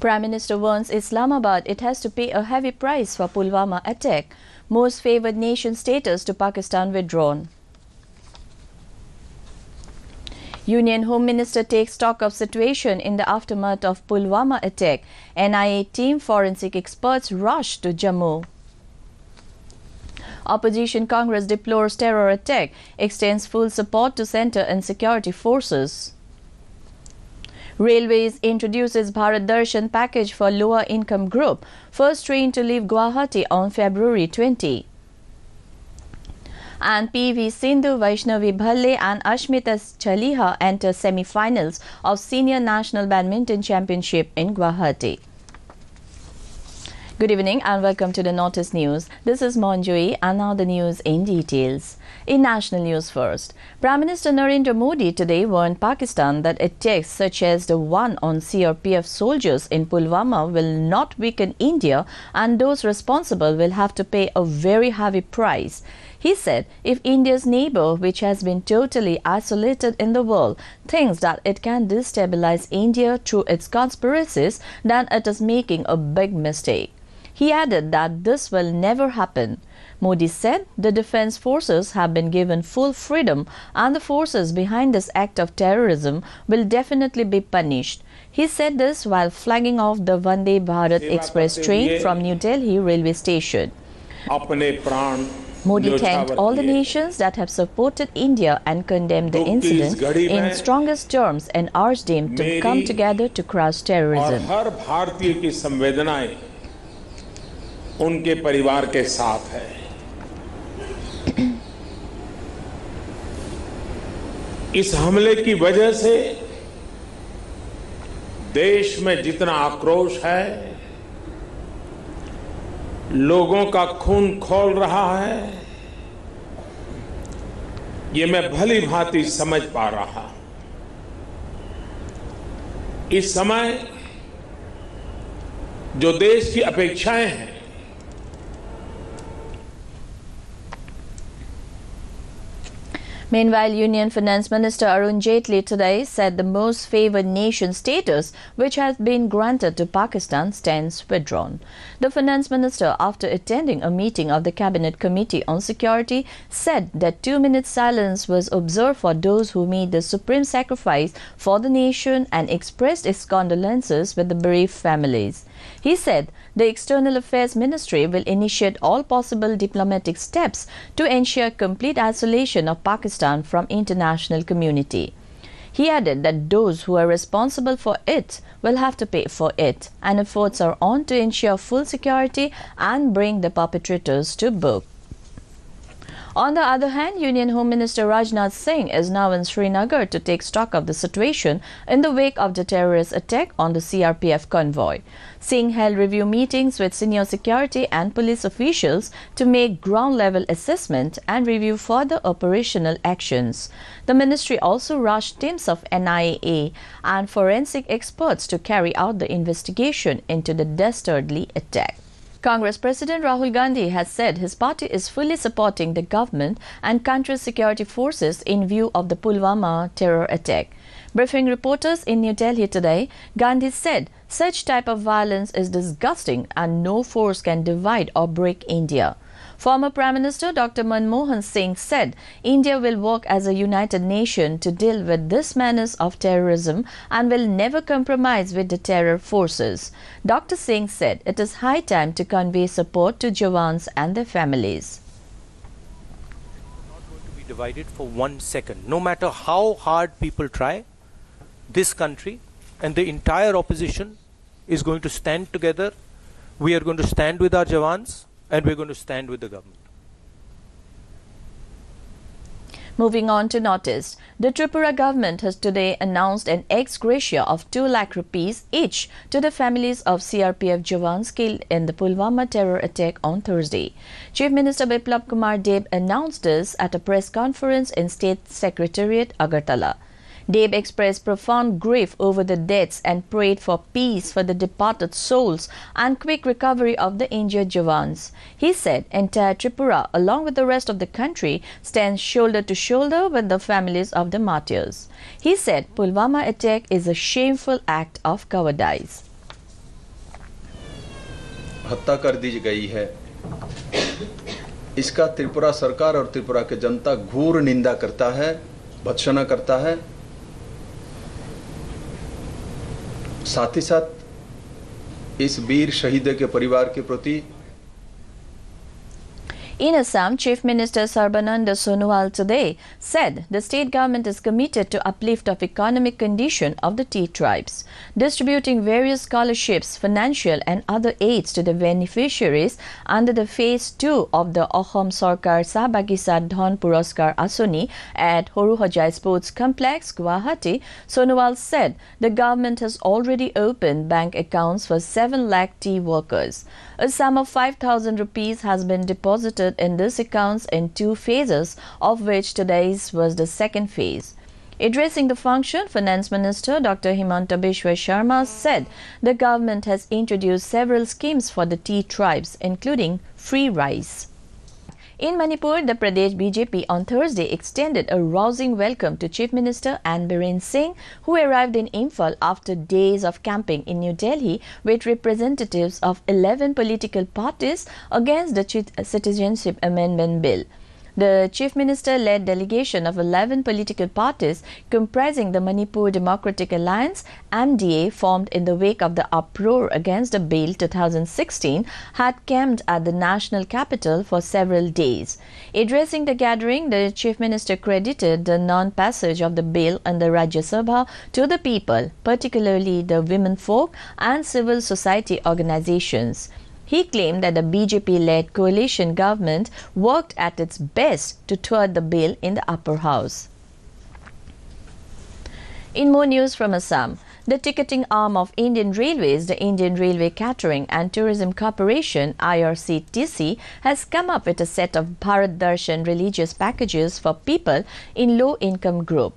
Prime Minister warns Islamabad it has to pay a heavy price for Pulwama attack. Most favoured nation status to Pakistan withdrawn. Union Home Minister takes stock of situation in the aftermath of Pulwama attack. NIA team forensic experts rush to Jammu. Opposition Congress deplores terror attack, extends full support to centre and security forces. Railways introduces Bharat Darshan package for lower income group. First train to leave Guwahati on February 20. And PV Sindhu, Vaishnavi Bhalle and Ashmita Chaliha enter semi-finals of Senior National Badminton Championship in Guwahati. Good evening and welcome to the Notice News. This is Monjoy and now the news in details. In national news first, Prime Minister Narendra Modi today warned Pakistan that attacks such as the one on CRPF soldiers in Pulwama will not weaken India and those responsible will have to pay a very heavy price. He said if India's neighbour, which has been totally isolated in the world, thinks that it can destabilize India through its conspiracies, then it is making a big mistake. He added that this will never happen. Modi said the defence forces have been given full freedom and the forces behind this act of terrorism will definitely be punished. He said this while flagging off the Vande Bharat Express train from New Delhi railway station. Modi thanked all the nations that have supported India and condemned the incident in strongest terms and urged them to come together to crush terrorism. उनके परिवार के साथ है। इस हमले की वजह से देश में जितना आक्रोश है, लोगों का खून खौल रहा है, ये मैं भली भांति समझ पा रहा। इस समय जो देश की अपेक्षाएं हैं, Meanwhile, Union Finance Minister Arun Jaitley today said the most favoured nation status, which has been granted to Pakistan, stands withdrawn. The Finance Minister, after attending a meeting of the Cabinet Committee on Security, said that 2-minute silence was observed for those who made the supreme sacrifice for the nation and expressed its condolences with the bereaved families. He said the External Affairs Ministry will initiate all possible diplomatic steps to ensure complete isolation of Pakistan from international community. He added that those who are responsible for it will have to pay for it, and efforts are on to ensure full security and bring the perpetrators to book. On the other hand, Union Home Minister Rajnath Singh is now in Srinagar to take stock of the situation in the wake of the terrorist attack on the CRPF convoy. Singh held review meetings with senior security and police officials to make ground-level assessment and review further operational actions. The ministry also rushed teams of NIA and forensic experts to carry out the investigation into the dastardly attack. Congress President Rahul Gandhi has said his party is fully supporting the government and country's security forces in view of the Pulwama terror attack. Briefing reporters in New Delhi today, Gandhi said such type of violence is disgusting and no force can divide or break India. Former Prime Minister Dr. Manmohan Singh said India will work as a united nation to deal with this menace of terrorism and will never compromise with the terror forces. Dr. Singh said it is high time to convey support to Jawans and their families. Not going to be divided for 1 second. No matter how hard people try, this country and the entire opposition is going to stand together. We are going to stand with our Jawans. And we're going to stand with the government. Moving on to notice, the Tripura government has today announced an ex gratia of 2 lakh rupees each to the families of CRPF Jawans killed in the Pulwama terror attack on Thursday. Chief Minister Biplab Kumar Deb announced this at a press conference in State Secretariat, Agartala. Deb expressed profound grief over the deaths and prayed for peace for the departed souls and quick recovery of the injured Jawans. He said entire Tripura, along with the rest of the country, stands shoulder to shoulder with the families of the martyrs. He said Pulwama attack is a shameful act of cowardice. हत्या कर दी गई है, इसका त्रिपुरा सरकार और त्रिपुरा की जनता घोर निंदा करता है, भत्सना करता है। साथ ही साथ इस वीर शहीद के परिवार के प्रति In Assam, Chief Minister Sarbananda Sonowal today said the state government is committed to uplift of economic condition of the tea tribes, distributing various scholarships, financial and other aids to the beneficiaries under the Phase 2 of the Ahom Sarkar Sahbagisa Dhan Puraskar Asoni at Horuhojai Sports Complex, Guwahati. Sonowal said the government has already opened bank accounts for 7 lakh tea workers. A sum of 5,000 rupees has been deposited in these accounts in 2 phases, of which today's was the second phase. Addressing the function, Finance Minister Dr. Himanta Biswa Sharma said the government has introduced several schemes for the tea tribes, including free rice. In Manipur, the Pradesh BJP on Thursday extended a rousing welcome to Chief Minister N. Biren Singh, who arrived in Imphal after days of camping in New Delhi with representatives of 11 political parties against the Citizenship Amendment Bill. The Chief Minister led delegation of 11 political parties comprising the Manipur Democratic Alliance (MDA), formed in the wake of the uproar against the bill 2016, had camped at the national capital for several days. Addressing the gathering, the Chief Minister credited the non-passage of the bill in the Rajya Sabha to the people, particularly the women folk and civil society organizations. He claimed that the BJP-led coalition government worked at its best to thwart the bill in the upper house. In more news from Assam, the ticketing arm of Indian Railways, the Indian Railway Catering and Tourism Corporation (IRCTC), has come up with a set of Bharat Darshan religious packages for people in low-income group.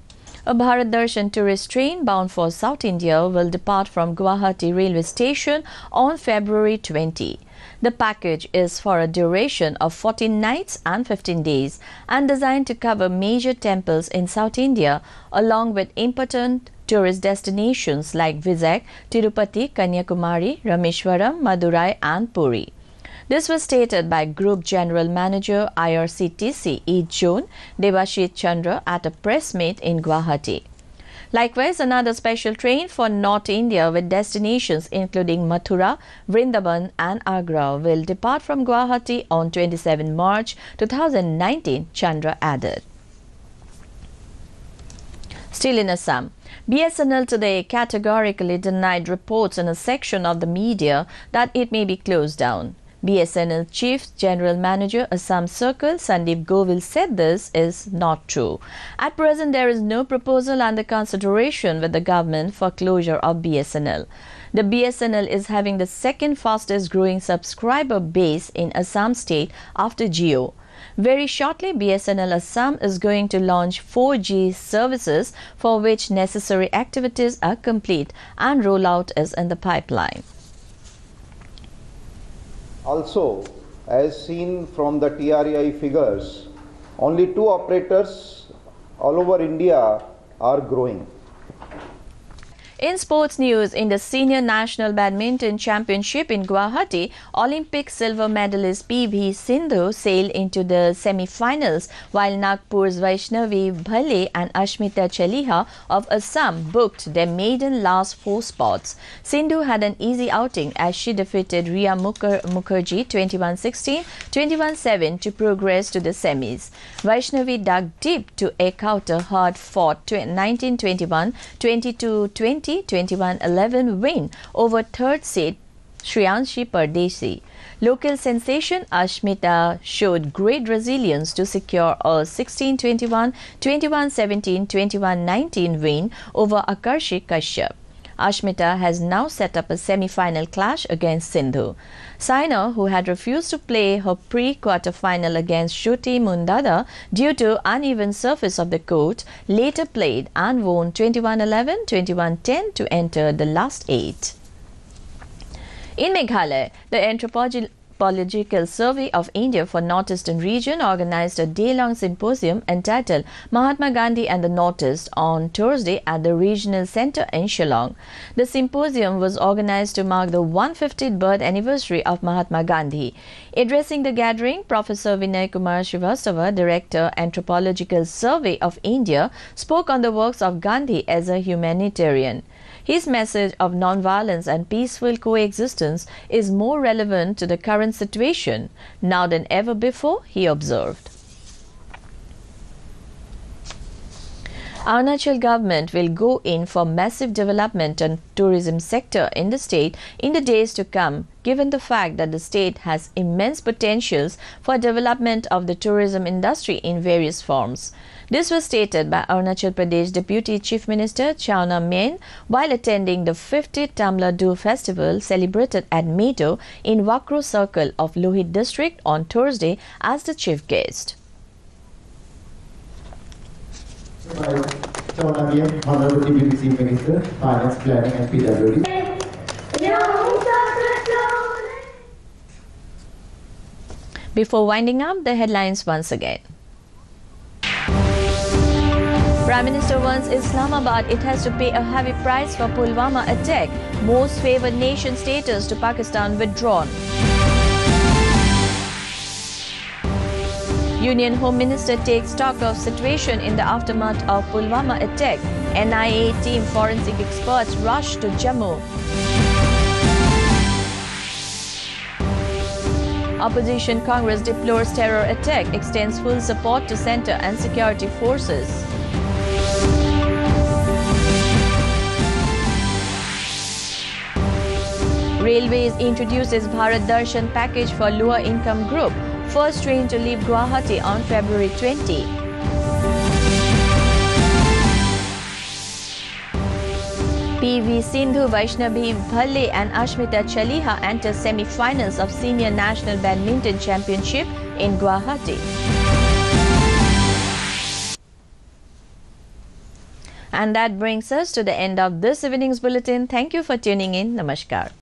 A Bharat Darshan tourist train bound for South India will depart from Guwahati railway station on February 20. The package is for a duration of 14 nights and 15 days and designed to cover major temples in South India along with important tourist destinations like Vizag, Tirupati, Kanyakumari, Rameshwaram, Madurai and Puri. This was stated by Group General Manager IRCTC East Zone Debashit Chandra at a press meet in Guwahati. Likewise, another special train for North India with destinations including Mathura, Vrindavan and Agra will depart from Guwahati on 27 March 2019, Chandra added. Still in Assam, BSNL today categorically denied reports in a section of the media that it may be closed down. BSNL Chief General Manager Assam Circle Sandeep Govil said this is not true. At present, there is no proposal under consideration with the government for closure of BSNL. The BSNL is having the second fastest growing subscriber base in Assam state after Jio. Very shortly, BSNL Assam is going to launch 4G services, for which necessary activities are complete and rollout is in the pipeline. Also, as seen from the TRAI figures, only 2 operators all over India are growing. In sports news, in the Senior National Badminton Championship in Guwahati, Olympic silver medalist PV Sindhu sailed into the semi-finals, while Nagpur's Vaishnavi Bhale and Ashmita Chaliha of Assam booked their maiden last 4 spots. Sindhu had an easy outing as she defeated Riya Mukherjee 21-16, 21-7 to progress to the semis. Vaishnavi dug deep to eke out a hard-fought 19-21, 22-20, 21-11 win over third seed Shriyanshi Pardesi. Local sensation Ashmita showed great resilience to secure a 16-21, 21-17, 21-19 win over Akarshi Kashyap. Ashmita has now set up a semi-final clash against Sindhu. Saina, who had refused to play her pre-quarter-final against Shruti Mundada due to uneven surface of the court, later played and won 21-11, 21-10 to enter the last 8. In Meghalaya, the anthropological Anthropological Survey of India for Northeastern Region organized a day-long symposium entitled Mahatma Gandhi and the Northeast on Thursday at the Regional Centre in Shillong. The symposium was organized to mark the 150th birth anniversary of Mahatma Gandhi. Addressing the gathering, Professor Vinay Kumar Srivastava, Director, Anthropological Survey of India, spoke on the works of Gandhi as a humanitarian. His message of non-violence and peaceful coexistence is more relevant to the current situation now than ever before, he observed. Arunachal government will go in for massive development and tourism sector in the state in the days to come, given the fact that the state has immense potentials for development of the tourism industry in various forms. This was stated by Arunachal Pradesh Deputy Chief Minister Chauna Main while attending the 50th Tamla Dew Festival celebrated at Meadow in Wakro Circle of Lohit district on Thursday as the chief guest. Honorable Deputy Chief Minister, Finance, Planning and PWD. Before winding up, the headlines once again. Prime Minister wants Islamabad it has to pay a heavy price for Pulwama attack. Most favoured nation status to Pakistan withdrawn. Union Home Minister takes stock of situation in the aftermath of Pulwama attack. NIA team forensic experts rush to Jammu. Opposition Congress deplores terror attack, extends full support to centre and security forces. Railways introduces Bharat Darshan package for lower income group. First train to leave Guwahati on February 20. PV Sindhu, Vaishnavi Bhalle and Ashmita Chaliha enter semi-finals of Senior National Badminton Championship in Guwahati. And that brings us to the end of this evening's bulletin. Thank you for tuning in. Namaskar.